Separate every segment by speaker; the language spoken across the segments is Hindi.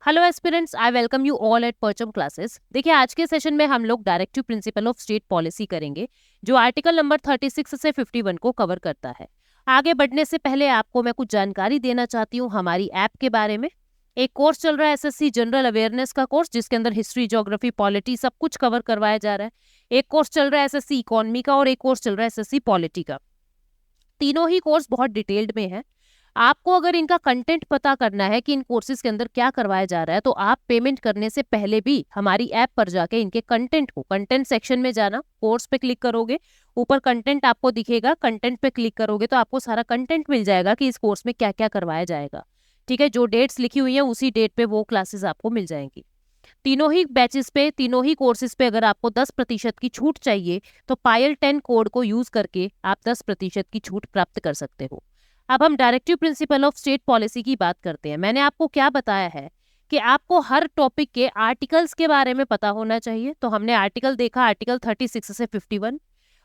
Speaker 1: Hello aspirants, I welcome you all at परचम क्लासेस। देखिए, आज के सेशन में हम लोग directive principle of state policy करेंगे, जो आर्टिकल नंबर 36 से 51 को कवर करता है। आगे बढ़ने से पहले आपको मैं कुछ जानकारी देना चाहती हूँ हमारी ऐप के बारे में। एक कोर्स चल रहा है एसएससी जनरल अवेयरनेस का कोर्स, जिसके अंदर हिस्ट्री, ज्योग्राफी, पॉलिटी सब कुछ कवर करवाया जा रहा है। एक कोर्स चल रहा है एसएससी इकोनॉमी का और एक कोर्स चल रहा है एसएससी पॉलिटी का। तीनों ही कोर्स बहुत डिटेल्ड में है। आपको अगर इनका कंटेंट पता करना है कि इन कोर्सेज के अंदर क्या करवाया जा रहा है, तो आप पेमेंट करने से पहले भी हमारी ऐप पर जाके इनके कंटेंट को, कंटेंट सेक्शन में जाना, कोर्स पे क्लिक करोगे, ऊपर कंटेंट आपको दिखेगा, कंटेंट पे क्लिक करोगे तो आपको सारा कंटेंट मिल जाएगा कि इस कोर्स में क्या क्या करवाया जाएगा। ठीक है, जो डेट्स लिखी हुई है उसी डेट पे वो क्लासेस आपको मिल जाएंगी। तीनों ही बैचेस पे, तीनों ही कोर्सेज पे अगर आपको 10% की छूट चाहिए तो पायल 10 कोड को यूज करके आप 10% की छूट प्राप्त कर सकते हो। अब हम directive principle of state policy की बात करते हैं। मैंने आपको क्या बताया है कि आपको हर टॉपिक के आर्टिकल्स के बारे में पता होना चाहिए। तो हमने आर्टिकल देखा, आर्टिकल 36 से 51।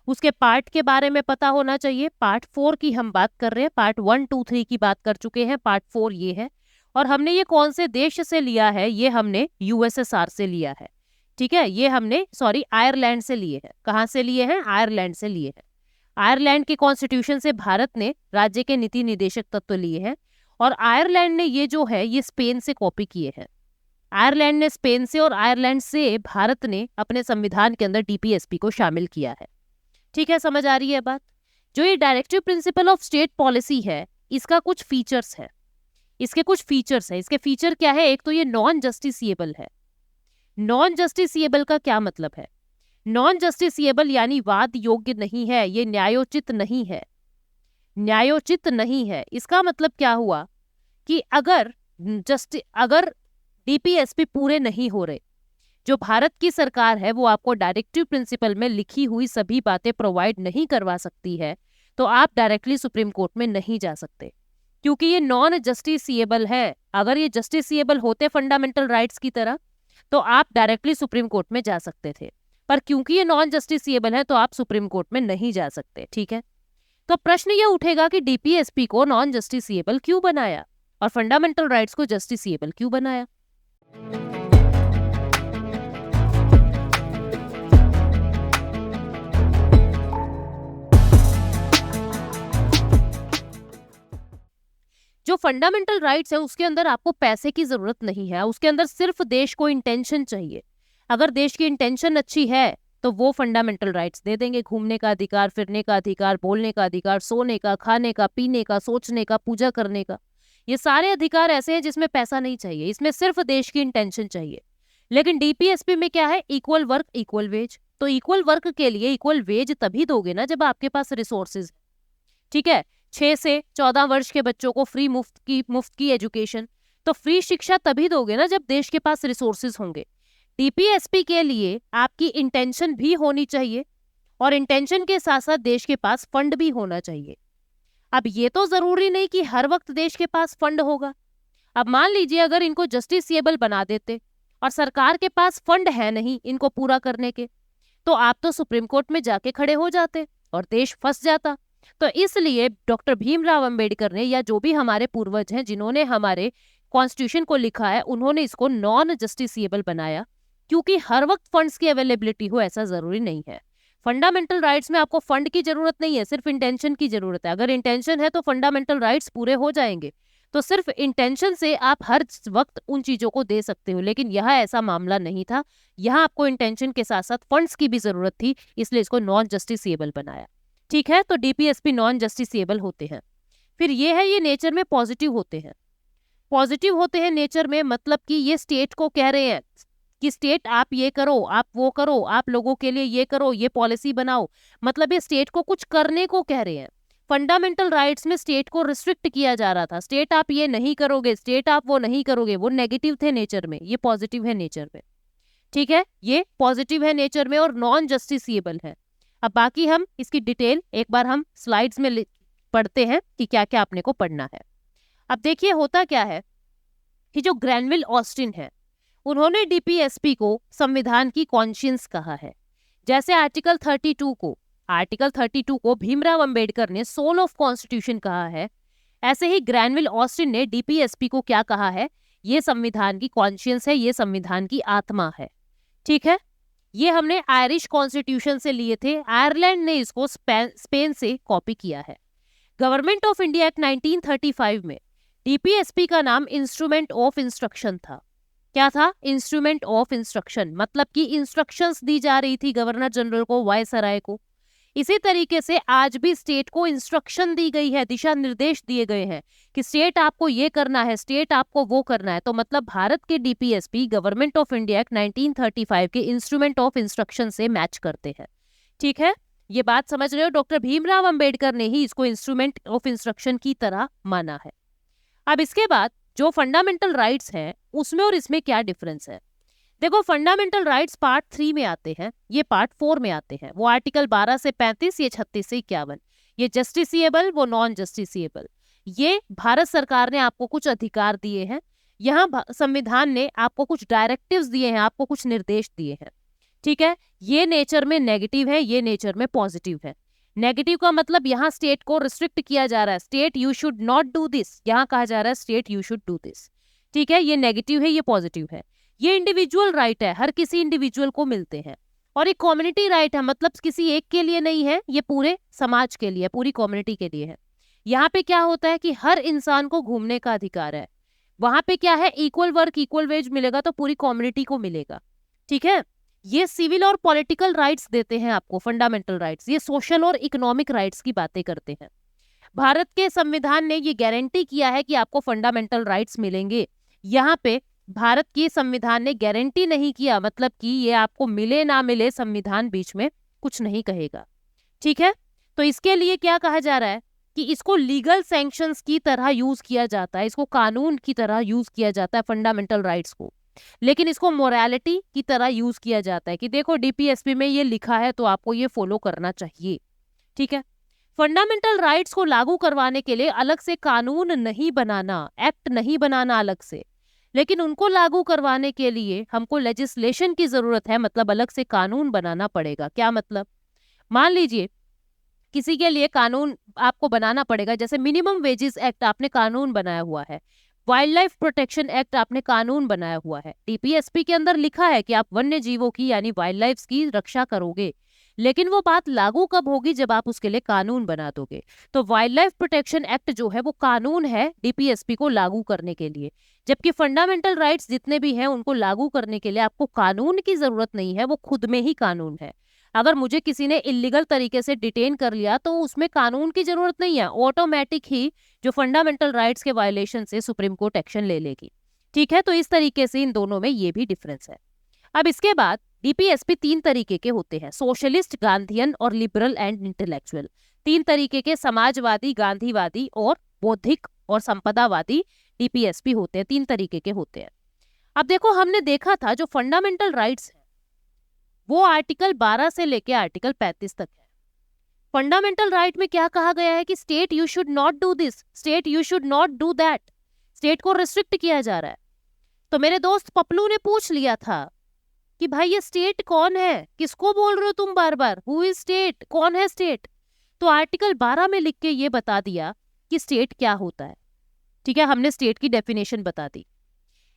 Speaker 1: उसके पार्ट के बारे में पता होना चाहिए। पार्ट 4 की हम बात कर रहे हैं, पार्ट 1, 2, 3 की बात कर चुके हैं, पार्ट 4 ये है। और हमने ये कौन से देश से लिया है? ये हमने यूएसएसआर से लिया है। ठीक है, ये हमने आयरलैंड से लिए हैं। कहाँ से लिए हैं? आयरलैंड से लिए हैं। आयरलैंड के कॉन्स्टिट्यूशन से भारत ने राज्य के नीति निदेशक तत्व लिए हैं, और आयरलैंड ने ये स्पेन से कॉपी किए हैं। आयरलैंड ने स्पेन से और आयरलैंड से भारत ने अपने संविधान के अंदर डीपीएसपी को शामिल किया है। ठीक है, समझ आ रही है बात? जो ये directive principle of state policy है, इसका कुछ फीचर्स है। इसके फीचर क्या है? एक तो ये नॉन जस्टिसिएबल है। नॉन जस्टिसिएबल का क्या मतलब है? नॉन जस्टिसिएबल यानी वाद योग्य नहीं है, ये न्यायोचित नहीं है। न्यायोचित नहीं है इसका मतलब क्या हुआ कि अगर डीपीएसपी पूरे नहीं हो रहे, जो भारत की सरकार है वो आपको डायरेक्टिव प्रिंसिपल में लिखी हुई सभी बातें प्रोवाइड नहीं करवा सकती है, तो आप डायरेक्टली सुप्रीम कोर्ट में नहीं जा सकते, क्योंकि ये नॉन जस्टिसिएबल है। अगर ये जस्टिसिएबल होते फंडामेंटल राइट्स की तरह, तो आप डायरेक्टली सुप्रीम कोर्ट में जा सकते थे, पर क्योंकि ये नॉन जस्टिसिएबल है तो आप सुप्रीम कोर्ट में नहीं जा सकते। ठीक है, तो प्रश्न ये उठेगा कि डीपीएसपी को नॉन जस्टिसिएबल क्यों बनाया और फंडामेंटल राइट्स को जस्टिसिएबल क्यों बनाया? जो फंडामेंटल राइट्स है उसके अंदर आपको पैसे की जरूरत नहीं है, उसके अंदर सिर्फ देश को इंटेंशन चाहिए। अगर देश की इंटेंशन अच्छी है तो वो फंडामेंटल राइट्स दे देंगे। घूमने का अधिकार, फिरने का अधिकार, बोलने का अधिकार, सोने का, खाने का, पीने का, सोचने का, पूजा करने का, ये सारे अधिकार ऐसे हैं जिसमें पैसा नहीं चाहिए, इसमें सिर्फ देश की इंटेंशन चाहिए। लेकिन डीपीएसपी में क्या है? Equal work equal wage. तो इक्वल वर्क के लिए इक्वल वेज तभी दोगे ना जब आपके पास रिसोर्सेज। ठीक है, 6 से 14 वर्ष के बच्चों को मुफ्त की एजुकेशन, तो फ्री शिक्षा तभी दोगे ना जब देश के पास रिसोर्सेज होंगे। डीपीएसपी के लिए आपकी इंटेंशन भी होनी चाहिए, और इंटेंशन के साथ साथ देश के पास फंड भी होना चाहिए। अब ये तो जरूरी नहीं कि हर वक्त देश के पास फंड होगा। अब मान लीजिए अगर इनको जस्टिसिएबल बना देते और सरकार के पास फंड है नहीं इनको पूरा करने के, तो आप तो सुप्रीम कोर्ट में जाके खड़े हो जाते और देश फंस जाता। तो इसलिए डॉक्टर भीमराव अंबेडकर ने, या जो भी हमारे पूर्वज हैं जिन्होंने हमारे कॉन्स्टिट्यूशन को लिखा है, उन्होंने इसको नॉन जस्टिसिएबल बनाया, क्योंकि हर वक्त फंड्स की अवेलेबिलिटी हो ऐसा जरूरी नहीं है। फंडामेंटल राइट्स में आपको फंड की जरूरत नहीं है, सिर्फ इंटेंशन की जरूरत है। अगर इंटेंशन है तो फंडामेंटल राइट्स पूरे हो जाएंगे। तो सिर्फ इंटेंशन से आप हर वक्त उन चीजों को दे सकते हो, लेकिन यहाँ ऐसा मामला नहीं था। यहाँ आपको इंटेंशन के साथ साथ फंड्स की भी जरूरत थी, इसलिए इसको नॉन जस्टिसिएबल बनाया। ठीक है, तो डीपीएसपी नॉन जस्टिसिएबल होते हैं। फिर ये है, ये नेचर में पॉजिटिव होते हैं। पॉजिटिव होते हैं नेचर में, मतलब कि ये स्टेट को कह रहे हैं कि स्टेट आप ये करो, आप वो करो, आप लोगों के लिए ये करो, ये पॉलिसी बनाओ। मतलब ये स्टेट को कुछ करने को कह रहे हैं। फंडामेंटल राइट्स में स्टेट को रिस्ट्रिक्ट किया जा रहा था, स्टेट आप ये नहीं करोगे, स्टेट आप वो नहीं करोगे, वो नेगेटिव थे नेचर में, ये पॉजिटिव है नेचर में। ठीक है, ये पॉजिटिव है नेचर में और नॉन जस्टिसिएबल है। अब बाकी हम इसकी डिटेल एक बार हम स्लाइड्स में पढ़ते हैं कि क्या क्या आपने को पढ़ना है। अब देखिए होता क्या है कि जो ग्रैनविल ऑस्टिन है, उन्होंने डीपीएसपी को संविधान की कॉन्शियंस कहा है। जैसे आर्टिकल 32 को भीमराव अंबेडकर ने सोल ऑफ कॉन्स्टिट्यूशन कहा है, ऐसे ही ग्रैनविल ऑस्टिन ने डीपीएसपी को क्या कहा है ये संविधान की कॉन्शियस है, ये संविधान की आत्मा है। ठीक है, ये हमने आयरिश कॉन्स्टिट्यूशन से लिए थे, आयरलैंड ने इसको स्पेन से कॉपी किया है। गवर्नमेंट ऑफ इंडिया एक्ट 1935 में डीपीएसपी का नाम इंस्ट्रूमेंट ऑफ इंस्ट्रक्शन था। क्या था? इंस्ट्रूमेंट ऑफ इंस्ट्रक्शन, मतलब कि इंस्ट्रक्शंस दी जा रही थी गवर्नर जनरल को, वायसराय को। इसी तरीके से आज भी स्टेट को इंस्ट्रक्शन दी गई है, दिशा निर्देश दिए गए हैं कि स्टेट आपको ये करना है, स्टेट आपको वो करना है। तो मतलब भारत के DPSP government of India act 1935 के इंस्ट्रूमेंट ऑफ इंस्ट्रक्शन से मैच करते हैं। ठीक है, ये बात समझ रहे हो? डॉक्टर भीमराव अंबेडकर ने ही इसको इंस्ट्रूमेंट ऑफ इंस्ट्रक्शन की तरह माना है। अब इसके बाद जो फंडामेंटल राइट्स हैं उसमें और इसमें क्या डिफरेंस है? देखो, फंडामेंटल राइट्स पार्ट 3 में आते हैं, ये पार्ट 4 में आते हैं। वो आर्टिकल 12 से 35, ये 36 से 51। ये जस्टिसिएबल, वो नॉन जस्टिसिएबल। ये भारत सरकार ने आपको कुछ अधिकार दिए हैं, यहाँ संविधान ने आपको कुछ डायरेक्टिव्स दिए हैं, आपको कुछ निर्देश दिए हैं। ठीक है, ये नेचर में नेगेटिव है, ये नेचर में पॉजिटिव है। नेगेटिव का मतलब यहाँ स्टेट को रिस्ट्रिक्ट किया जा रहा है, state you should not do this, यहाँ कहा जा रहा है state you should do this. ठीक है, ये नेगेटिव है, ये पॉजिटिव है। ये इंडिविजुअल राइट है, हर किसी इंडिविजुअल को मिलते हैं। और एक कम्युनिटी राइट है, मतलब किसी एक के लिए नहीं है, ये पूरे समाज के लिए, पूरी कम्युनिटी के लिए है। यहाँ पे क्या होता है कि हर इंसान को घूमने का अधिकार है। वहां पे क्या है, इक्वल वर्क इक्वल वेज मिलेगा तो पूरी कम्युनिटी को मिलेगा। ठीक है, ये सिविल और पॉलिटिकल राइट्स देते हैं आपको, फंडामेंटल राइट्स। ये सोशल और इकोनॉमिक राइट्स की बातें करते हैं। भारत के संविधान ने ये गारंटी किया है कि आपको फंडामेंटल राइट्स मिलेंगे। यहाँ पे भारत के संविधान ने गारंटी नहीं किया, मतलब कि ये आपको मिले ना मिले, संविधान बीच में कुछ नहीं कहेगा। ठीक है, तो इसके लिए क्या कहा जा रहा है कि इसको लीगल सैंक्शंस की तरह यूज किया जाता है, इसको कानून की तरह यूज किया जाता है फंडामेंटल राइट्स को, लेकिन इसको मोरालिटी की तरह यूज किया जाता है कि देखो डीपीएसपी में ये लिखा है तो आपको ये फॉलो करना चाहिए। ठीक है, फंडामेंटल राइट्स को लागू करवाने के लिए अलग से कानून नहीं बनाना, एक्ट नहीं बनाना अलग से, लेकिन उनको लागू करवाने के लिए हमको लेजिस्लेशन की जरूरत है, मतलब अलग से कानून बनाना पड़ेगा। क्या मतलब? मान लीजिए किसी के लिए कानून आपको बनाना पड़ेगा, जैसे मिनिमम वेजेस एक्ट आपने कानून बनाया हुआ है, वाइल्ड लाइफ प्रोटेक्शन एक्ट आपने कानून बनाया हुआ है, डीपीएसपी के अंदर लिखा है कि आप वन्य जीवों की यानी वाइल्ड लाइफ की रक्षा करोगे, लेकिन वो बात लागू कब होगी? जब आप उसके लिए कानून बना दोगे। तो वाइल्ड लाइफ प्रोटेक्शन एक्ट जो है वो कानून है डीपीएसपी को लागू करने के लिए, जबकि फंडामेंटल राइट्स जितने भी हैं उनको लागू करने के लिए आपको कानून की जरूरत नहीं है, वो खुद में ही कानून है। अगर मुझे किसी ने इलीगल तरीके से डिटेन कर लिया तो उसमें कानून की जरूरत नहीं है, ऑटोमेटिक ही जो फंडामेंटल राइट्स के वायलेशन से सुप्रीम कोर्ट एक्शन ले लेगी। ठीक है, तो इस तरीके से इन दोनों में ये भी डिफरेंस है। अब इसके बाद डीपीएसपी 3 तरीके के होते हैं, सोशलिस्ट, गांधीयन और लिबरल एंड इंटेलेक्चुअल। 3 तरीके के समाजवादी, गांधीवादी और बौद्धिक और संपदावादी डीपीएसपी होते हैं, 3 तरीके के होते हैं। अब देखो, हमने देखा था जो फंडामेंटल राइट्स है वो आर्टिकल 12 से लेके आर्टिकल 35 तक है। फंडामेंटल राइट में क्या कहा गया है कि state you should not do this, state you should not do that, state को रिस्ट्रिक्ट किया जा रहा है। तो मेरे दोस्त पपलू ने पूछ लिया था कि भाई ये स्टेट कौन है, किसको बोल रहे हो तुम बार बार, हु इज स्टेट, कौन है स्टेट? तो आर्टिकल 12 में लिख के ये बता दिया कि स्टेट क्या होता है। ठीक है, हमने स्टेट की डेफिनेशन बता दी।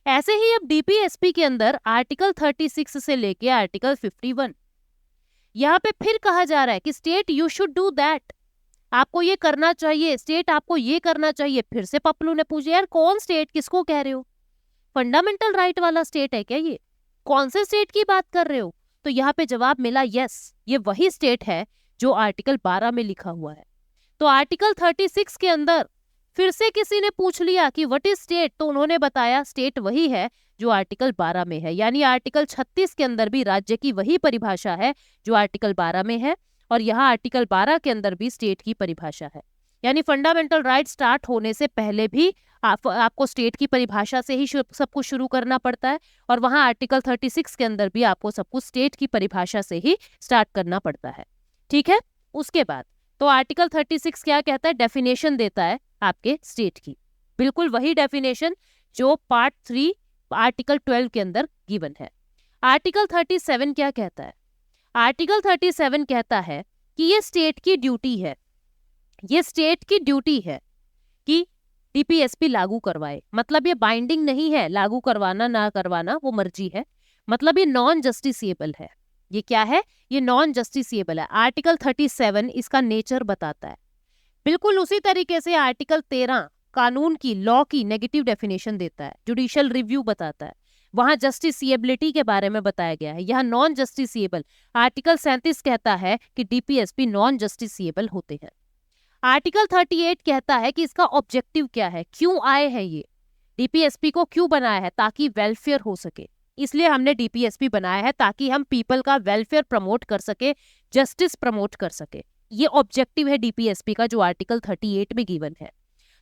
Speaker 1: ऐसे ही अब डीपीएसपी के अंदर आर्टिकल 36 से लेके आर्टिकल 51 यहाँ पे फिर कहा जा रहा है कि state you should do that, आपको ये करना चाहिए, स्टेट आपको ये करना चाहिए। फिर से पपलू ने पूछा, यार कौन स्टेट, किसको कह रहे हो? फंडामेंटल राइट वाला स्टेट है क्या ये? कौन से स्टेट की बात कर रहे हो? तो यहाँ पे जवाब मिला, यस, ये वही स्टेट है जो आर्टिकल 12 में लिखा हुआ है। तो आर्टिकल 36 के अंदर फिर से किसी ने पूछ लिया कि व्हाट इज स्टेट, तो उन्होंने बताया स्टेट वही है जो आर्टिकल 12 में है, यानी आर्टिकल 36 के अंदर भी राज्य की वही परिभाषा है जो आर्टिकल 12 में है, और यहाँ आर्टिकल 12 के अंदर भी स्टेट की परिभाषा है। यानी फंडामेंटल राइट स्टार्ट होने से पहले भी आपको स्टेट की परिभाषा से ही सब कुछ शुरू करना पड़ता है, और वहाँ आर्टिकल 36 के अंदर भी आपको सब कुछ स्टेट की परिभाषा से ही स्टार्ट करना पड़ता है। ठीक है, उसके बाद तो आर्टिकल 36 क्या कहता है? डेफिनेशन देता है आपके स्टेट की, बिल्कुल वही डेफिनेशन जो पार्ट 3 आर्टिकल 12 के अंदर गिवन है। आर्टिकल 37 क्या कहता है? आर्टिकल 37 कहता है कि ये स्टेट की ड्यूटी है, ये स्टेट की ड्यूटी है कि डीपीएसपी लागू करवाए। मतलब ये बाइंडिंग नहीं है, लागू करवाना ना करवाना वो मर्जी है, मतलब ये नॉन जस्टिसिएबल है। ये क्या है? ये नॉन जस्टिसिएबल है। आर्टिकल 37 इसका नेचर बताता है। बिल्कुल उसी तरीके से आर्टिकल 13 कानून की, लॉ की नेगेटिव डेफिनेशन देता है, जुडिशियल रिव्यू बताता है, वहां जस्टिसिएबिलिटी के बारे में बताया गया है। यहाँ नॉन जस्टिसिएबल, आर्टिकल 37 कहता है कि डीपीएसपी नॉन जस्टिसिएबल होते हैं। आर्टिकल 38 कहता है कि इसका ऑब्जेक्टिव क्या है, क्यों आए हैं ये, डीपीएसपी को क्यों बनाया है, ताकि वेलफेयर हो सके। इसलिए हमने डीपीएसपी बनाया है, ताकि हम पीपल का वेलफेयर प्रमोट कर सके, जस्टिस प्रमोट कर सके। ये ऑब्जेक्टिव है डीपीएसपी का, जो आर्टिकल 38 में गिवन है।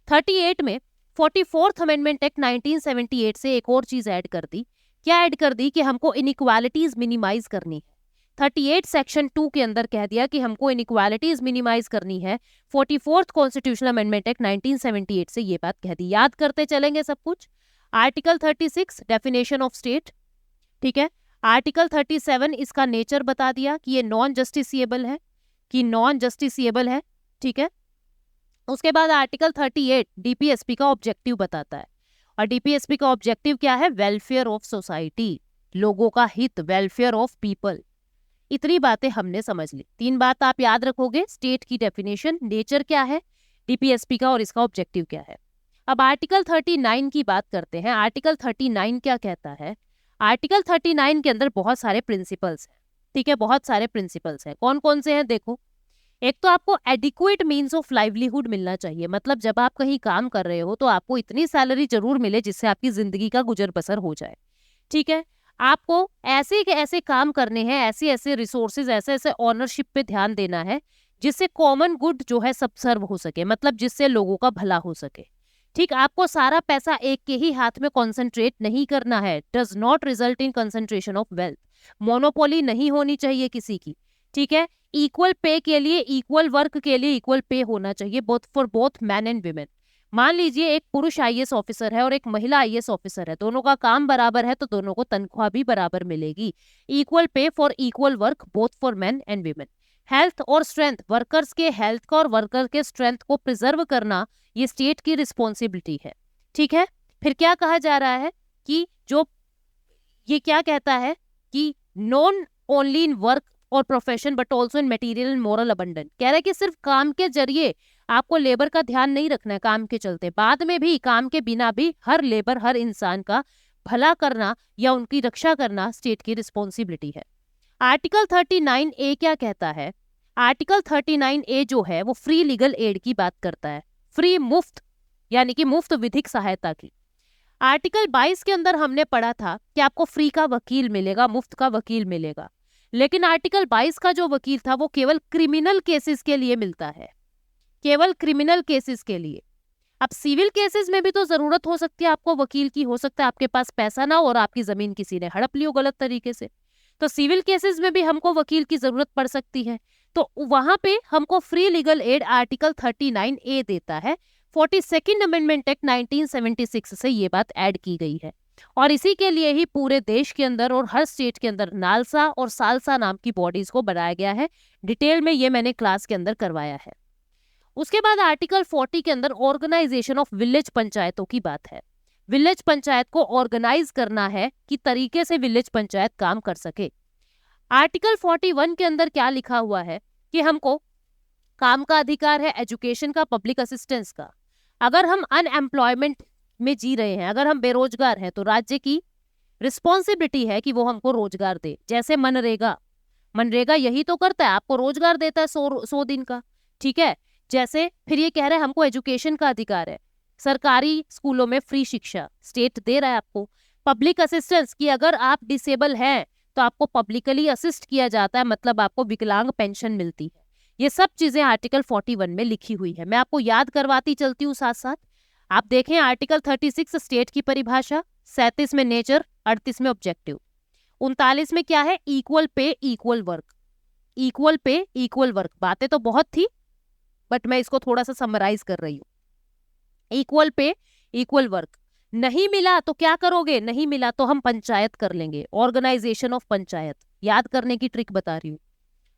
Speaker 1: 38 में 44th अमेंडमेंट एक्ट 1978 से एक और चीज ऐड कर दी। क्या ऐड कर दी? कि हमको इनइक्वालिटीज मिनिमाइज करनी है। 38 सेक्शन 2 के अंदर कह दिया कि हमको इनइक्वालिटीज मिनिमाइज करनी है। 44th कॉन्स्टिट्यूशनल अमेंडमेंट एक्ट 1978 से ये बात कह दी। याद करते चलेंगे सब कुछ। आर्टिकल 36 डेफिनेशन ऑफ स्टेट, ठीक है। आर्टिकल 37 इसका नेचर बता दिया कि ये नॉन जस्टिसिएबल है, कि नॉन जस्टिसिएबल है, ठीक है। उसके बाद आर्टिकल 38 डीपीएसपी का ऑब्जेक्टिव बताता है, और डीपीएसपी का ऑब्जेक्टिव क्या है? वेलफेयर ऑफ सोसाइटी, लोगों का हित, वेलफेयर ऑफ पीपल। इतनी बातें हमने समझ ली। 3 बात आप याद रखोगे, स्टेट की डेफिनेशन, नेचर क्या है डीपीएसपी का, और इसका ऑब्जेक्टिव क्या है। अब आर्टिकल 39 की बात करते हैं। आर्टिकल 39 क्या कहता है? आर्टिकल 39 के अंदर बहुत सारे प्रिंसिपल्स हैं, ठीक है, बहुत सारे प्रिंसिपल्स हैं। कौन कौन से हैं देखो। एक तो आपको एडिक्वेट मीन्स ऑफ लाइवलीहुड मिलना चाहिए, मतलब जब आप कहीं काम कर रहे हो तो आपको इतनी सैलरी जरूर मिले जिससे आपकी जिंदगी का गुजर बसर हो जाए, ठीक है। आपको ऐसे के ऐसे काम करने हैं, ऐसे ऐसे रिसोर्सेज, ऐसे ऐसे ऑनरशिप पे ध्यान देना है जिससे कॉमन गुड जो है सब सर्व हो सके, मतलब जिससे लोगों का भला हो सके, ठीक। आपको सारा पैसा एक के ही हाथ में कॉन्सेंट्रेट नहीं करना है। Does not result in concentration of wealth. Monopoly नहीं होनी चाहिए किसी की, ठीक है। इक्वल पे के लिए, इक्वल वर्क के लिए इक्वल पे होना चाहिए, both for both man and women. मान लीजिए एक पुरुष आईएएस ऑफिसर है और एक महिला आईएएस ऑफिसर है, दोनों का काम बराबर है तो दोनों को तनख्वाह भी बराबर मिलेगी। Equal pay for equal work, both for man and women. Health और स्ट्रेंथ, वर्कर्स के हेल्थ का और वर्कर के स्ट्रेंथ को प्रिजर्व करना ये स्टेट की रिस्पॉन्सिबिलिटी है, ठीक है। फिर क्या कहा जा रहा है कि जो ये क्या कहता है कि नॉन ओनली इन वर्क और profession but also in material and moral abundant. कह रहा है कि सिर्फ काम के जरिए आपको लेबर का ध्यान नहीं रखना है, काम के चलते बाद में भी, काम के बिना भी हर लेबर, हर इंसान का भला करना या उनकी रक्षा करना स्टेट की रिस्पॉन्सिबिलिटी है। आर्टिकल 39 ए क्या कहता है? आर्टिकल 39 ए जो है वो फ्री लीगल एड की बात करता है, फ्री, मुफ्त, यानी कि मुफ्त विधिक सहायता की। आर्टिकल 22 के अंदर हमने पढ़ा था कि आपको फ्री का वकील मिलेगा, मुफ्त का वकील मिलेगा, लेकिन आर्टिकल 22 का जो वकील था वो केवल क्रिमिनल केसेस के लिए मिलता है, केवल क्रिमिनल केसेस के लिए। अब सिविल केसेस में भी तो जरूरत हो सकती है आपको वकील की, हो सकता है आपके पास पैसा ना हो और आपकी जमीन किसी ने हड़प ली हो गलत तरीके से, तो सिविल केसेस में भी हमको वकील की जरूरत पड़ सकती है, तो वहां पे हमको फ्री लीगल एड आर्टिकल 39 ए देता है। 42nd अमेंडमेंट एक्ट 1976 से ये बात ऐड की गई है, और इसी के लिए ही पूरे देश के अंदर और हर स्टेट के अंदर नालसा और सालसा नाम की बॉडीज को बनाया गया है। डिटेल में ये मैंने क्लास के अंदर करवाया है। उसके बाद आर्टिकल 40 के अंदर ऑर्गेनाइजेशन ऑफ विलेज पंचायतों की बात है। विलेज पंचायत को ऑर्गेनाइज करना है कि तरीके से विलेज पंचायत काम कर सके। आर्टिकल 41 के अंदर क्या लिखा हुआ है कि हमको काम का अधिकार है, एजुकेशन का, पब्लिक असिस्टेंस का। अगर हम अनएम्प्लॉयमेंट में जी रहे हैं, अगर हम बेरोजगार हैं, तो राज्य की रिस्पॉन्सिबिलिटी है कि वो हमको रोजगार दे। जैसे मनरेगा, मनरेगा यही तो करता है, आपको रोजगार देता है 100 दिन का, ठीक है। जैसे फिर ये कह रहे हैं हमको एजुकेशन का अधिकार है, सरकारी स्कूलों में फ्री शिक्षा स्टेट दे रहा है आपको। पब्लिक असिस्टेंस की अगर आप डिसेबल हैं तो आपको पब्लिकली असिस्ट किया जाता है, मतलब आपको विकलांग पेंशन मिलती है। ये सब चीजें आर्टिकल 41 में लिखी हुई है, मैं आपको याद करवाती चलती हूँ साथ साथ। आप देखें आर्टिकल 36 स्टेट की परिभाषा, 37 में नेचर, 38 में ऑब्जेक्टिव, 39 में क्या है? Equal pay equal work, equal pay equal work. बातें तो बहुत थी बट मैं इसको थोड़ा सा समराइज कर रही हूँ। इक्वल पे इक्वल वर्क, नहीं मिला तो क्या करोगे? नहीं मिला तो हम पंचायत कर लेंगे, ऑर्गेनाइजेशन ऑफ पंचायत। याद करने की ट्रिक बता रही हूँ,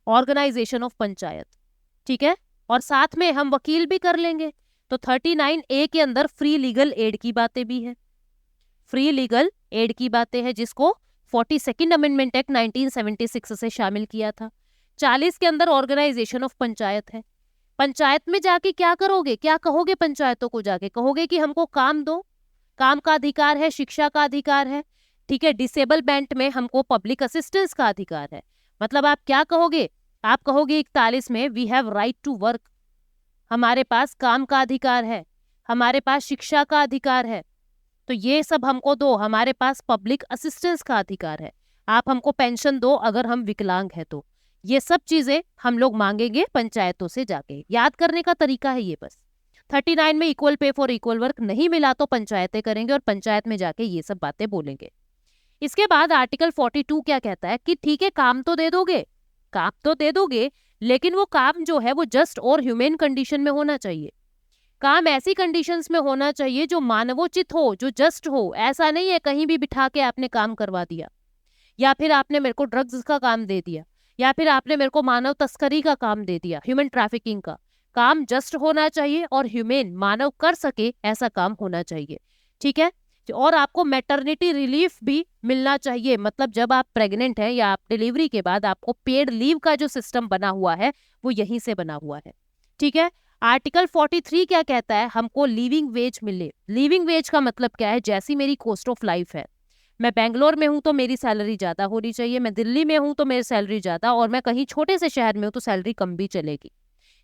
Speaker 1: ऑर्गेनाइजेशन ऑफ पंचायत, ठीक है। और साथ में हम वकील भी कर लेंगे, तो 39A के अंदर फ्री लीगल एड की बातें भी है, फ्री लीगल एड की बातें हैं, जिसको 42nd अमेंडमेंट एक्ट 1976 से शामिल किया था। 40 के अंदर ऑर्गेनाइजेशन ऑफ पंचायत है। पंचायत में जाके क्या करोगे, क्या कहोगे पंचायतों को जाके? कहोगे कि हमको काम दो, काम का अधिकार है, शिक्षा का अधिकार है, ठीक है, डिसेबल बेंट में हमको पब्लिक असिस्टेंस का अधिकार है। मतलब आप क्या कहोगे? आप कहोगे 41 में we have right to work, हमारे पास काम का अधिकार है, हमारे पास शिक्षा का अधिकार है, तो ये सब हमको दो, हमारे पास पब्लिक असिस्टेंस का अधिकार है, आप हमको पेंशन दो अगर हम विकलांग है तो। ये सब चीजें हम लोग मांगेंगे पंचायतों से जाके। याद करने का तरीका है ये बस। 39 में equal pay for equal work नहीं मिला तो पंचायतें करेंगे और पंचायत में जाके ये सब बातें बोलेंगे। इसके बाद आर्टिकल 42 क्या कहता है कि ठीक है, काम तो दे दोगे, काम तो दे दोगे, लेकिन वो काम जो है वो जस्ट और ह्यूमेन कंडीशन में होना चाहिए। काम ऐसी कंडीशंस में होना चाहिए जो मानवोचित हो, जो जस्ट हो। ऐसा नहीं है कहीं भी बिठा के आपने काम करवा दिया, या फिर आपने मेरे को ड्रग्स का काम दे दिया, या फिर आपने मेरे को मानव तस्करी का काम दे दिया, ह्यूमन ट्रैफिकिंग का। काम जस्ट होना चाहिए और ह्यूमन, मानव कर सके ऐसा काम होना चाहिए, ठीक है। और आपको मैटरनिटी रिलीफ भी मिलना चाहिए, मतलब जब आप प्रेग्नेंट हैं या आप डिलीवरी के बाद आपको पेड लीव का जो सिस्टम बना हुआ है वो यहीं से बना हुआ है, ठीक है। आर्टिकल 43 क्या कहता है? हमको लिविंग वेज मिले। लिविंग वेज का मतलब क्या है? जैसी मेरी कॉस्ट ऑफ लाइफ है, मैं बेंगलोर में हूं तो मेरी सैलरी ज्यादा होनी चाहिए, मैं दिल्ली में हूं तो मेरी सैलरी ज्यादा, और मैं कहीं छोटे से शहर में हूं तो सैलरी कम भी चलेगी।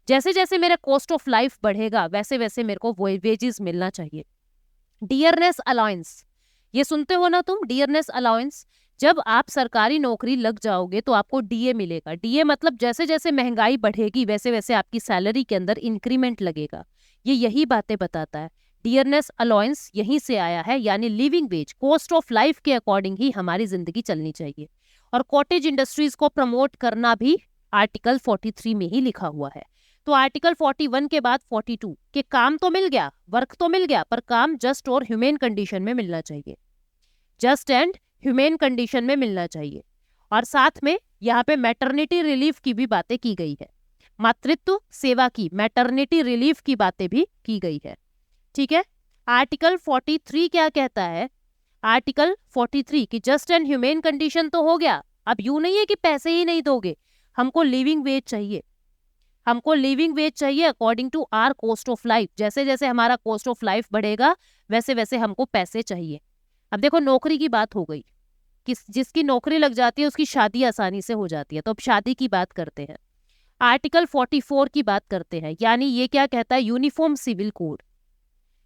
Speaker 1: जैसे जैसे मेरा कॉस्ट ऑफ लाइफ बढ़ेगा वैसे वैसे मेरे को वेजेस मिलना चाहिए। डियरनेस अलाउंस, ये सुनते हो ना तुम, डियरनेस अलाउंस। जब आप सरकारी नौकरी लग जाओगे तो आपको डीए मिलेगा। डीए मतलब जैसे जैसे महंगाई बढ़ेगी वैसे वैसे आपकी सैलरी के अंदर इंक्रीमेंट लगेगा। ये यही बातें बताता है। डियरनेस अलाउंस यहीं से आया है, यानी living veg, cost of life के अकॉर्डिंग ही हमारी जिंदगी चलनी चाहिए। और कॉटेज इंडस्ट्रीज को प्रमोट करना भी आर्टिकल 43 में ही लिखा हुआ है। तो आर्टिकल 41 के बाद 42 के काम तो मिल गया, वर्क तो मिल गया, पर काम जस्ट और ह्यूमेन कंडीशन में मिलना चाहिए, जस्ट एंड ह्यूमेन कंडीशन में मिलना चाहिए। और साथ में यहाँ पे मैटरनिटी रिलीफ की भी बातें की गई है, मातृत्व सेवा की मैटरनिटी रिलीफ की बातें भी की गई है, ठीक है। आर्टिकल 43 क्या कहता है? आर्टिकल 43 की जस्ट एंड ह्यूमेन कंडीशन तो हो गया, अब यूं नहीं है कि पैसे ही नहीं दोगे, हमको लिविंग वेज चाहिए, हमको लिविंग वेज चाहिए according to our cost of life. जैसे जैसे हमारा कॉस्ट ऑफ लाइफ बढ़ेगा वैसे वैसे हमको पैसे चाहिए। अब देखो नौकरी की बात हो गई, जिसकी नौकरी लग जाती है उसकी शादी आसानी से हो जाती है, तो अब शादी की बात करते हैं। आर्टिकल 44 की बात करते हैं, यानी ये क्या कहता है? Uniform civil code,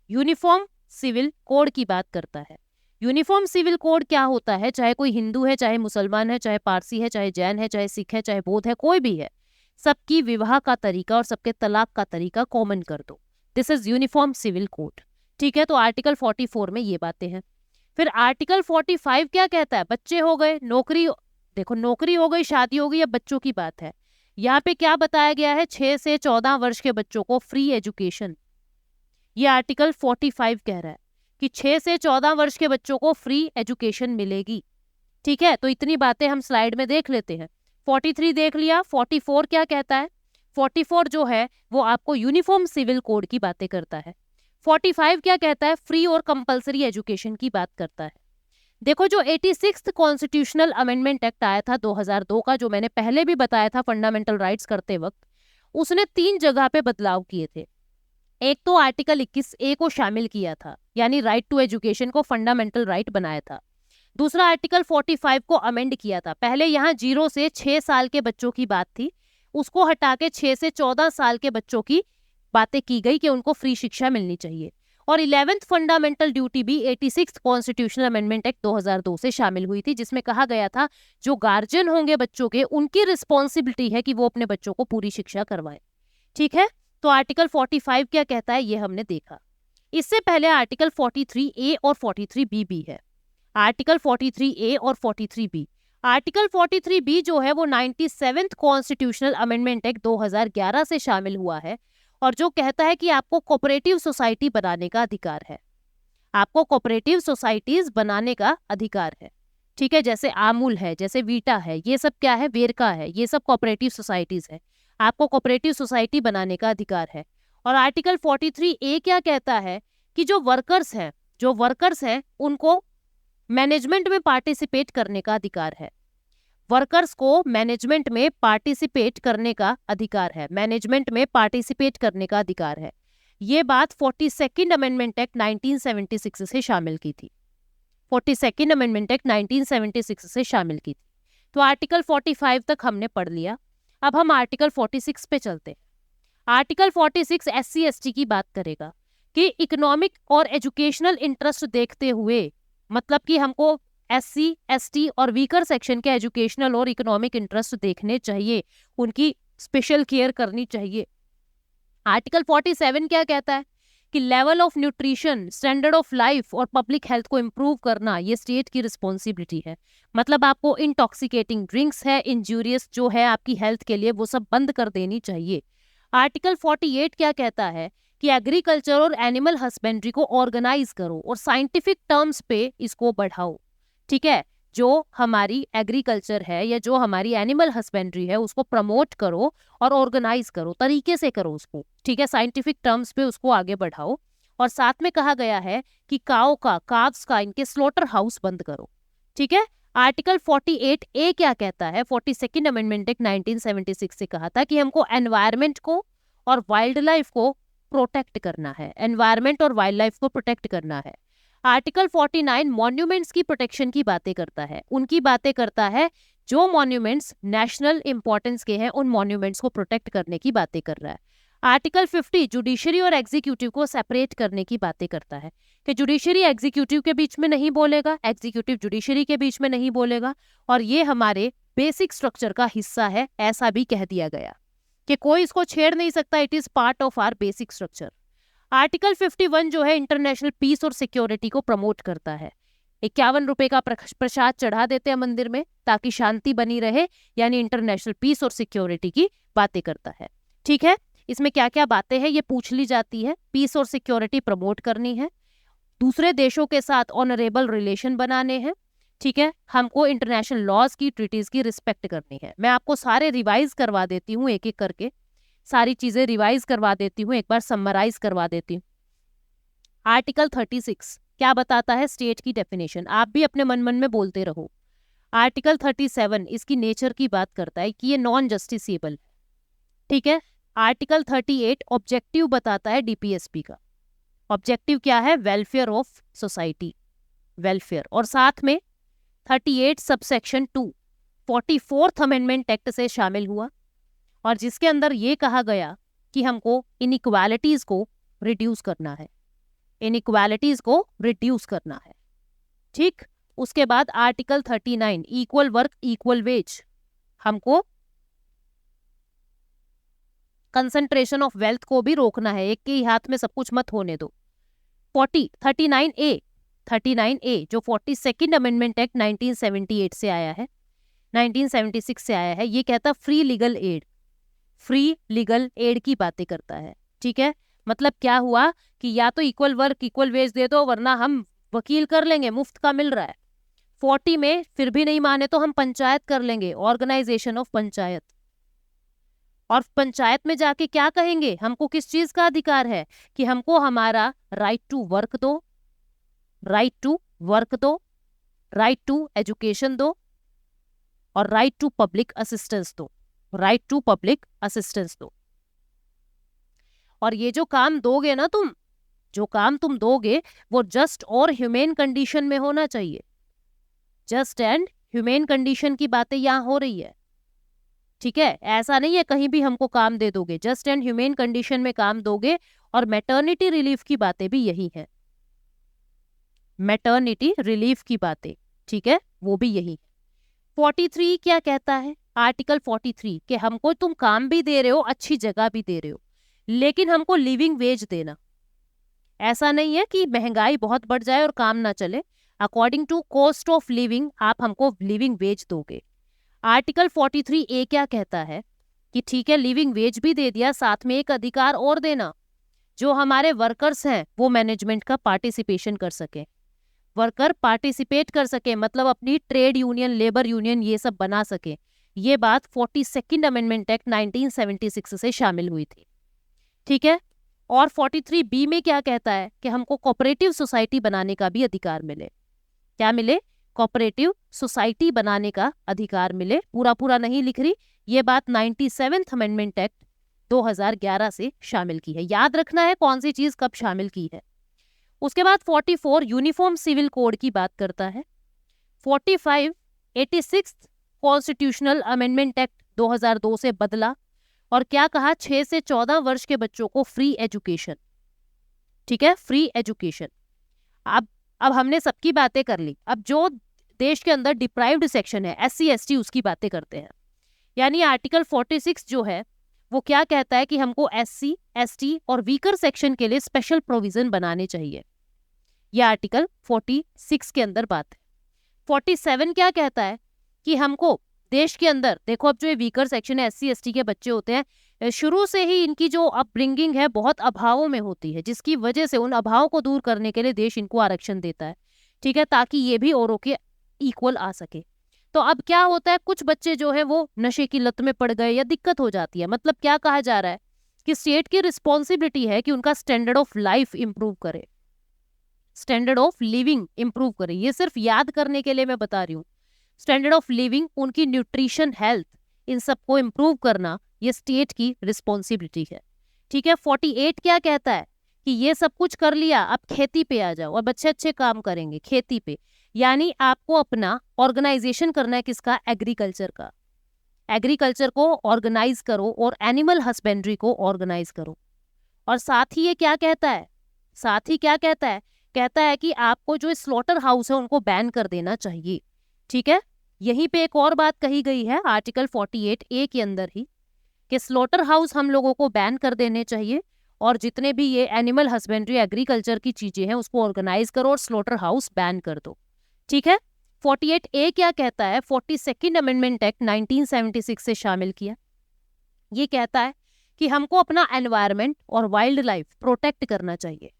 Speaker 1: uniform civil code की बात करता है। यूनिफॉर्म सिविल कोड क्या होता है? चाहे कोई हिंदू है, चाहे मुसलमान है, चाहे पारसी है, चाहे जैन है, चाहे सिख है, चाहे बौद्ध है, कोई भी है, सबकी विवाह का तरीका और सबके तलाक का तरीका कॉमन कर दो। This is uniform civil code, ठीक है। तो आर्टिकल 44 में ये बातें हैं। फिर आर्टिकल 45 क्या कहता है? बच्चे हो गए, नौकरी, देखो नौकरी हो गई, शादी हो गई, अब बच्चों की बात है। यहाँ पे क्या बताया गया है? 6 से 14 वर्ष के बच्चों को फ्री एजुकेशन, ये आर्टिकल 45 कह रहा है कि 6 से 14 वर्ष के बच्चों को फ्री एजुकेशन मिलेगी, ठीक है। तो इतनी बातें हम स्लाइड में देख लेते हैं। 43 देख लिया, 44 क्या कहता है? 44 जो है वो आपको यूनिफॉर्म सिविल कोड की बातें करता है। 45 क्या कहता है? फ्री और कंपलसरी एजुकेशन की बात करता है। देखो जो 86th कॉन्स्टिट्यूशनल अमेंडमेंट एक्ट आया था 2002 का, जो मैंने पहले भी बताया था फंडामेंटल राइट्स करते वक्त, उसने 3 जगह पे बदलाव किए थे। एक तो आर्टिकल 21A को शामिल किया था, यानी राइट टू एजुकेशन को फंडामेंटल राइट बनाया था। दूसरा आर्टिकल 45 को अमेंड किया था। पहले यहाँ 0 से 6 साल के बच्चों की बात थी, उसको हटा के 6 से 14 साल के बच्चों की बातें की गई कि उनको फ्री शिक्षा मिलनी चाहिए। और 11th फंडामेंटल ड्यूटी भी 86th कॉन्स्टिट्यूशनल अमेंडमेंट एक्ट 2002 से शामिल हुई थी, जिसमें कहा गया था जो गार्जियन होंगे बच्चों के, उनकी रिस्पॉन्सिबिलिटी है कि वो अपने बच्चों को पूरी शिक्षा करवाएं, ठीक है। तो आर्टिकल 45 क्या कहता है ये हमने देखा। इससे पहले आर्टिकल 43A और 43B भी है। आर्टिकल 43A और 43B, आर्टिकल 43B जो है वो 97th कॉन्स्टिट्यूशनल अमेंडमेंट एक्ट 2011 से शामिल हुआ है, और जो कहता है कि आपको कोऑपरेटिव सोसाइटी बनाने का अधिकार है, आपको कोऑपरेटिव सोसाइटीज बनाने का अधिकार है, ठीक है। जैसे आमूल है, जैसे वीटा है, ये सब क्या है? वेरका है, ये सब कोऑपरेटिव सोसाइटीज है, आपको कोऑपरेटिव सोसाइटी बनाने का अधिकार है। और आर्टिकल 43A क्या कहता है कि जो वर्कर्स हैं उनको मैनेजमेंट में पार्टिसिपेट करने का अधिकार है। वर्कर्स को मैनेजमेंट में पार्टिसिपेट करने का अधिकार है, मैनेजमेंट में पार्टिसिपेट करने का अधिकार है। ये बात 42nd अमेंडमेंट एक्ट 1976 से शामिल की थी, 42nd अमेंडमेंट एक्ट 1976 से शामिल की थी। तो आर्टिकल 45 तक हमने पढ़ लिया। अब हम आर्टिकल 46 पे चलते हैं। आर्टिकल 46 SC ST की बात करेगा कि इकोनॉमिक और एजुकेशनल इंटरेस्ट देखते हुए, मतलब कि हमको SC ST और वीकर सेक्शन के एजुकेशनल और इकोनॉमिक इंटरेस्ट देखने चाहिए, उनकी स्पेशल केयर करनी चाहिए। आर्टिकल 47 क्या कहता है कि level of nutrition, standard of life और पब्लिक हेल्थ को इम्प्रूव करना ये स्टेट की रिस्पॉन्सिबिलिटी है। मतलब आपको इंटॉक्सिकेटिंग ड्रिंक्स है, इंजूरियस जो है आपकी हेल्थ के लिए, वो सब बंद कर देनी चाहिए। आर्टिकल 48 क्या कहता है कि एग्रीकल्चर और एनिमल हस्बेंड्री को ऑर्गेनाइज करो और साइंटिफिक टर्म्स पे इसको बढ़ाओ। ठीक है, जो हमारी एग्रीकल्चर है या जो हमारी एनिमल हस्बेंड्री है उसको प्रमोट करो और ऑर्गेनाइज करो, तरीके से करो उसको। ठीक है, साइंटिफिक टर्म्स पे उसको आगे बढ़ाओ। और साथ में कहा गया है कि काव्स का इनके स्लॉटर हाउस बंद करो। ठीक है, आर्टिकल 48A क्या कहता है, 42nd अमेंडमेंट एक्ट 1976 से कहा था कि हमको एनवायरमेंट को और वाइल्ड लाइफ को प्रोटेक्ट करना है, एनवायरमेंट और वाइल्ड लाइफ को प्रोटेक्ट करना है। आर्टिकल 49 मॉन्यूमेंट्स की प्रोटेक्शन की बातें करता है, उनकी बातें करता है जो मॉन्यूमेंट्स नेशनल इंपॉर्टेंस के हैं, उन मॉन्यूमेंट्स को प्रोटेक्ट करने की बातें कर रहा है। आर्टिकल 50 जुडिशरी और एग्जीक्यूटिव को सेपरेट करने की बातें करता है कि जुडिशरी एग्जीक्यूटिव के बीच में नहीं बोलेगा, एग्जीक्यूटिव जुडिशरी के बीच में नहीं बोलेगा, और ये हमारे बेसिक स्ट्रक्चर का हिस्सा है, ऐसा भी कह दिया गया कि कोई इसको छेड़ नहीं सकता, it is part of our basic structure. Article 51 जो है इंटरनेशनल पीस और सिक्योरिटी को प्रमोट करता है। 51 रुपए का प्रसाद चढ़ा देते हैं मंदिर में ताकि शांति बनी रहे, यानी इंटरनेशनल पीस और सिक्योरिटी की बातें करता है। ठीक है, इसमें क्या क्या बातें हैं ये पूछ ली जाती है। पीस और सिक्योरिटी प्रमोट करनी है, दूसरे देशों के साथ ऑनरेबल रिलेशन बनाने हैं। ठीक है, हमको इंटरनेशनल लॉज की, ट्रीटीज की रिस्पेक्ट करनी है। मैं आपको सारे रिवाइज करवा देती हूँ, एक एक करके सारी चीजें रिवाइज करवा देती हूँ, एक बार समराइज करवा देती हूँ। आर्टिकल 36 क्या बताता है, स्टेट की डेफिनेशन, आप भी अपने मन मन में बोलते रहो। आर्टिकल 37 इसकी नेचर की बात करता है कि ये नॉन जस्टिसेबल। ठीक है, आर्टिकल 38 ऑब्जेक्टिव बताता है डीपीएसपी का। ऑब्जेक्टिव क्या है, वेलफेयर ऑफ सोसाइटी, वेलफेयर। और साथ में 38 सबसेक्शन 2 44th अमेंडमेंट एक्ट से शामिल हुआ, और जिसके अंदर ये कहा गया कि हमको इनइक्वालिटीज को रिड्यूस करना है, इनइक्वालिटीज को रिड्यूस करना है। ठीक, उसके बाद article 39 equal work equal wage, हमको कंसंट्रेशन ऑफ वेल्थ को भी रोकना है, एक के ही हाथ में सब कुछ मत होने दो। 39A जो 42nd अमेंडमेंट एक्ट 1978 से आया है, 1976 से आया है, ये कहता free legal aid, free legal aid की बातें करता है। ठीक है, मतलब क्या हुआ कि या तो इक्वल वर्क इक्वल वेज दे दो, वरना हम वकील कर लेंगे, मुफ्त का मिल रहा है। 40 में फिर भी नहीं माने तो हम पंचायत कर लेंगे, ऑर्गेनाइजेशन ऑफ पंचायत। और पंचायत में जाके क्या कहेंगे, हमको किस चीज का अधिकार है कि हमको हमारा राइट टू वर्क दो, राइट टू वर्क दो, राइट टू एजुकेशन दो, और राइट टू पब्लिक असिस्टेंस दो, राइट टू पब्लिक असिस्टेंस दो। और ये जो काम दोगे ना तुम, जो काम तुम दोगे वो जस्ट और ह्यूमेन कंडीशन में होना चाहिए। जस्ट एंड ह्यूमेन कंडीशन की बातें यहां हो रही है। ठीक है, ऐसा नहीं है कहीं भी हमको काम दे दोगे, जस्ट एंड ह्यूमेन कंडीशन में काम दोगे। और मैटरनिटी रिलीफ की बातें भी यही है, मैटरनिटी रिलीफ की बातें, ठीक है, वो भी यही है। 43 क्या कहता है, आर्टिकल 43 कि हमको तुम काम भी दे रहे हो, अच्छी जगह भी दे रहे हो, लेकिन हमको लिविंग वेज देना। ऐसा नहीं है कि महंगाई बहुत बढ़ जाए और काम ना चले, according to cost of living आप हमको लिविंग वेज दोगे। आर्टिकल 43A क्या कहता है कि ठीक है, लिविंग वेज भी दे दिया, साथ में एक अधिकार और देना, जो हमारे वर्कर्स हैं वो मैनेजमेंट का पार्टिसिपेशन कर सके, वर्कर पार्टिसिपेट कर सके, मतलब अपनी ट्रेड यूनियन, लेबर यूनियन ये सब बना सके। ये बात 42nd अमेंडमेंट एक्ट 1976 से शामिल हुई थी। ठीक है, और 43B में क्या कहता है कि हमको कोऑपरेटिव सोसाइटी बनाने का भी अधिकार मिले। क्या मिले? कोऑपरेटिव सोसाइटी बनाने का अधिकार मिले। पूरा पूरा नहीं लिख रही, ये बात 97th अमेंडमेंट एक्ट 2011 से शामिल की है। याद रखना है कौन सी चीज कब शामिल की है। उसके बाद 44 यूनिफॉर्म सिविल कोड की बात करता है। 45 86 कॉन्स्टिट्यूशनल अमेंडमेंट एक्ट 2002 से बदला और क्या कहा, 6 से 14 वर्ष के बच्चों को फ्री एजुकेशन। ठीक है, फ्री एजुकेशन। अब हमने सबकी बातें कर ली। अब जो देश के अंदर डिप्राइव्ड सेक्शन है, SC ST, उसकी बातें करते हैं। यानी आर्टिकल 46 जो है वो क्या कहता है कि हमको SC ST और वीकर सेक्शन के लिए स्पेशल प्रोविजन बनाने चाहिए। यह आर्टिकल 46 के अंदर बात है। 47 क्या कहता है कि हमको देश के अंदर, देखो अब जो ये वीकर सेक्शन है, SC ST के बच्चे होते हैं, शुरू से ही इनकी जो अपब्रिंगिंग है बहुत अभावों में होती है, जिसकी वजह से उन अभाव को दूर करने के लिए देश इनको आरक्षण देता है। ठीक है, ताकि ये भी औरों के इक्वल आ सके। तो अब क्या होता है, कुछ बच्चे जो है वो नशे की लत में पड़ गए या दिक्कत हो जाती है। मतलब क्या कहा जा रहा है कि स्टेट की रिस्पॉन्सिबिलिटी है कि उनका स्टैंडर्ड ऑफ लाइफ इंप्रूव करे, स्टैंडर्ड ऑफ लिविंग इंप्रूव करे। ये सिर्फ याद करने के लिए मैं बता रही हूँ। स्टैंडर्ड ऑफ लिविंग, उनकी न्यूट्रिशन, हेल्थ, इन सबको इंप्रूव करना ये स्टेट की रिस्पॉन्सिबिलिटी है। ठीक है, 48 क्या कहता है कि ये सब कुछ कर लिया, अब खेती पे आ जाओ और बच्चे अच्छे काम करेंगे खेती पे। यानी आपको अपना ऑर्गेनाइजेशन करना है, किसका? एग्रीकल्चर का। एग्रीकल्चर को ऑर्गेनाइज करो और एनिमल हस्बेंड्री को ऑर्गेनाइज करो। और साथ ही ये क्या कहता है, साथ ही क्या कहता है, कहता है कि आपको जो स्लॉटर हाउस है उनको बैन कर देना चाहिए। ठीक है, यहीं पे एक और बात कही गई है आर्टिकल 48A के अंदर ही कि स्लॉटर हाउस हम लोगों को बैन कर देने चाहिए और जितने भी ये एनिमल हस्बेंड्री, एग्रीकल्चर की चीजें हैं उसको ऑर्गेनाइज करो और स्लॉटर हाउस बैन कर दो। ठीक है, 48A क्या कहता है, 42nd अमेंडमेंट एक्ट 1976 से शामिल किया। ये कहता है कि हमको अपना एनवायरनमेंट और वाइल्ड लाइफ प्रोटेक्ट करना चाहिए।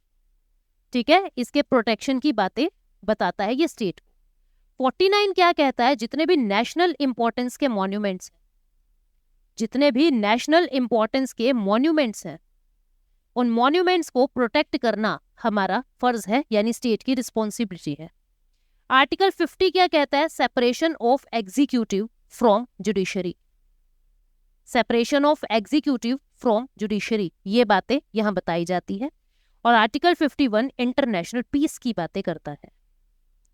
Speaker 1: ठीक है, इसके प्रोटेक्शन की बातें बताता है ये स्टेट को। 49 क्या कहता है, जितने भी नेशनल इंपॉर्टेंस के मॉन्यूमेंट्स हैं, जितने भी नेशनल इंपॉर्टेंस के मॉन्यूमेंट्स हैं, उन मॉन्यूमेंट्स को प्रोटेक्ट करना हमारा फर्ज है, यानी स्टेट की रिस्पॉन्सिबिलिटी है। आर्टिकल 50 क्या कहता है, separation of executive from judiciary. Separation of executive from judiciary, ये बातें यहां बताई जाती है। और आर्टिकल 51 इंटरनेशनल पीस की बातें करता है,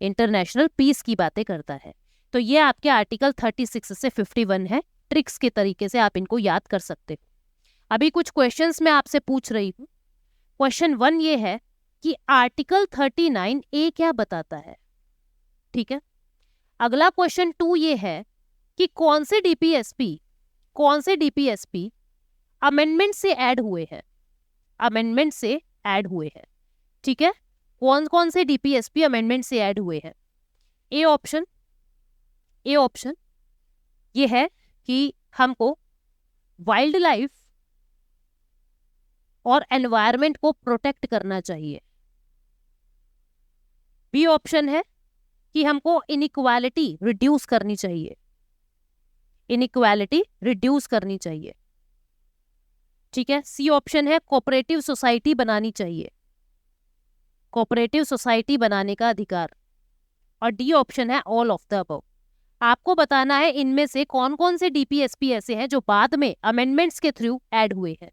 Speaker 1: इंटरनेशनल पीस की बातें करता है। तो ये आपके आर्टिकल 36 से 51 है। ट्रिक्स के तरीके से आप इनको याद कर सकते हो। अभी कुछ क्वेश्चंस मैं आपसे पूछ रही हूँ। क्वेश्चन 1 ये है कि आर्टिकल 39A क्या बताता है। ठीक है, अगला क्वेश्चन 2 ये है कि कौन से डीपीएसपी अमेंडमेंट से ऐड हुए हैं, अमेंडमेंट से ऐड हुए हैं। ठीक है, कौन कौन से डीपीएसपी अमेंडमेंट से ऐड हुए हैं। ए ऑप्शन ये है कि हमको वाइल्ड लाइफ और एनवायरनमेंट को प्रोटेक्ट करना चाहिए। बी ऑप्शन है कि हमको इनइक्वालिटी रिड्यूस करनी चाहिए, इनइक्वालिटी रिड्यूस करनी चाहिए। ठीक है, सी ऑप्शन है कोऑपरेटिव सोसाइटी बनानी चाहिए, कोऑपरेटिव सोसाइटी बनाने का अधिकार। और डी ऑप्शन है ऑल ऑफ द अबव। आपको बताना है इनमें से कौन कौन से डीपीएसपी ऐसे हैं जो बाद में अमेंडमेंट्स के थ्रू ऐड हुए हैं।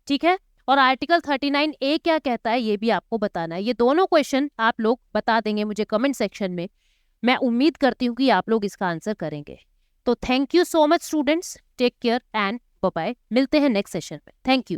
Speaker 1: ठीक है, और आर्टिकल 39A क्या कहता है ये भी आपको बताना है। ये दोनों क्वेश्चन आप लोग बता देंगे मुझे कमेंट सेक्शन में। मैं उम्मीद करती हूँ कि आप लोग इसका आंसर करेंगे। तो thank you so much students, take care and bye bye. मिलते हैं नेक्स्ट सेशन में। Thank you.